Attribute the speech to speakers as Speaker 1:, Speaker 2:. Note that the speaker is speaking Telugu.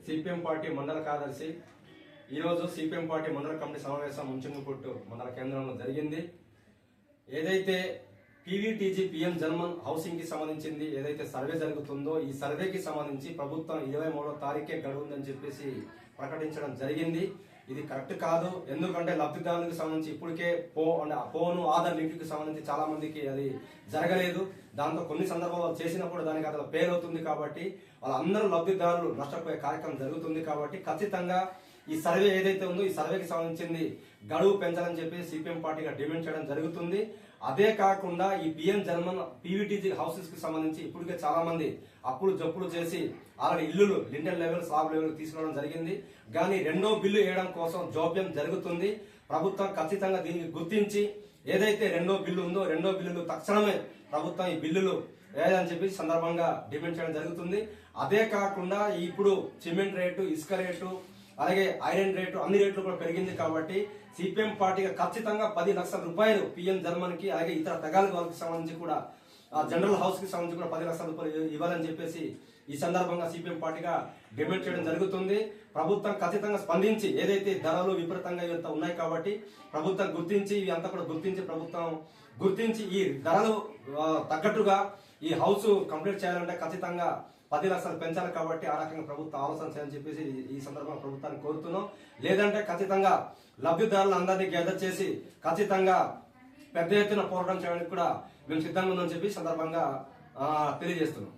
Speaker 1: సిపిఎం పార్టీ మండల కార్యదర్శి ఈరోజు సిపిఎం పార్టీ మండల కమిటీ సమావేశం ముంచింగుపుట్టు మండల కేంద్రంలో జరిగింది. ఏదైతే పీవీటీజీ పీఎం జన్మన్ హౌసింగ్ కి సంబంధించింది ఏదైతే సర్వే జరుగుతుందో ఈ సర్వేకి సంబంధించి ప్రభుత్వం 23వ తారీఖే గడువు ఉందని చెప్పేసి ప్రకటించడం జరిగింది. ఇది కరెక్ట్ కాదు. ఎందుకంటే లబ్ధిదారులకు సంబంధించి ఇప్పటికే ఫోను ఆధార్ లింక్ కి సంబంధించి చాలా మందికి అది జరగలేదు. దాంతో కొన్ని సందర్భాలు చేసినప్పుడు దానికి అతను పేరు అవుతుంది కాబట్టి వాళ్ళందరూ లబ్ధిదారులు నష్టపోయే కార్యక్రమం జరుగుతుంది. కాబట్టి ఖచ్చితంగా ఈ సర్వే ఏదైతే ఉందో ఈ సర్వేకి సంబంధించింది గడువు పెంచాలని చెప్పి సిపిఎం పార్టీగా డిమాండ్ చేయడం జరుగుతుంది. అదే కాకుండా ఈ పిఎం జన్మన్ పీవీటీజీ హౌసెస్ కి సంబంధించి ఇప్పటికే చాలా మంది అప్పులు జప్పులు చేసి ఆల్రెడీ ఇల్లులు లింటల్ లెవెల్ స్లాబ్ లెవెల్ తీసుకోవడం జరిగింది. కానీ రెండో బిల్లు వేయడం కోసం జోప్యం జరుగుతుంది. ప్రభుత్వం ఖచ్చితంగా దీనికి గుర్తించి ఏదైతే రెండో బిల్లు ఉందో రెండో బిల్లులు తక్షణమే ప్రభుత్వం ఈ బిల్లులు వేయాలని చెప్పి సందర్భంగా డిమాండ్ చేయడం జరుగుతుంది. అదే కాకుండా ఇప్పుడు సిమెంట్ రేటు, ఇసుక రేటు, అలాగే ఐరన్ రేటు అన్ని రేట్లు కూడా పెరిగింది. కాబట్టి సిపిఎం పార్టీగా ఖచ్చితంగా 10 లక్షల రూపాయలు పిఎం జర్మన్ కి అలాగే ఇతర తెగాలి వాళ్ళకి సంబంధించి కూడా జనరల్ హౌస్ కి సంబంధించి కూడా 10 లక్షల రూపాయలు ఇవ్వాలని చెప్పేసి ఈ సందర్భంగా సిపిఎం పార్టీగా డిమాండ్ చేయడం జరుగుతుంది. ప్రభుత్వం ఖచ్చితంగా స్పందించి ఏదైతే ధరలు విపరీతంగా ఇవంతా ఉన్నాయి కాబట్టి ప్రభుత్వం గుర్తించి ఇవి అంతా కూడా ప్రభుత్వం గుర్తించి ఈ ధరలు తగ్గట్టుగా ఈ హౌస్ కంప్లీట్ చేయాలంటే ఖచ్చితంగా 10 లక్షలు పెంచాలి. కాబట్టి ఆ రకంగా ప్రభుత్వం ఆలోచన చేయాలని చెప్పేసి ఈ సందర్భంగా ప్రభుత్వాన్ని కోరుతున్నాం. లేదంటే ఖచ్చితంగా లబ్ధిదారులు అందరినీ గ్యాదర్ చేసి ఖచ్చితంగా పెద్ద ఎత్తున పోరాటం చేయడానికి కూడా మేము సిద్ధంగా ఉందని చెప్పి సందర్భంగా తెలియజేస్తున్నాం.